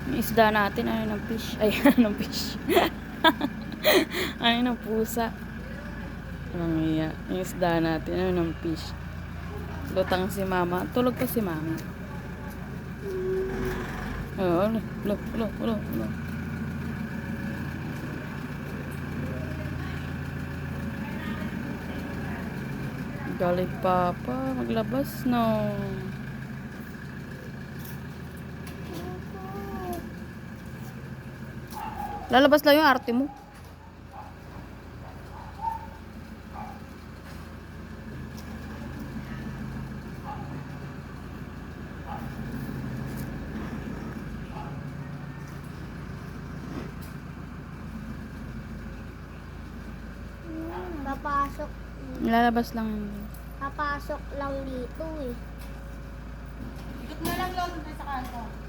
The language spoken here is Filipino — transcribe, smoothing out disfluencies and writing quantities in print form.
Yung isda natin, ano ng fish? Ay, ano ng fish? Ano ng pusa? Walang iya. Yung isda natin, ano ng fish? Lutang si mama. Tulog pa si mama. Oo, ulo. Galit papa, maglabas no. Lalabas lang yung arte mo. Papasok. Lalabas lang yun. Papasok lang dito eh. Ikot mo lang lolo sa kanto.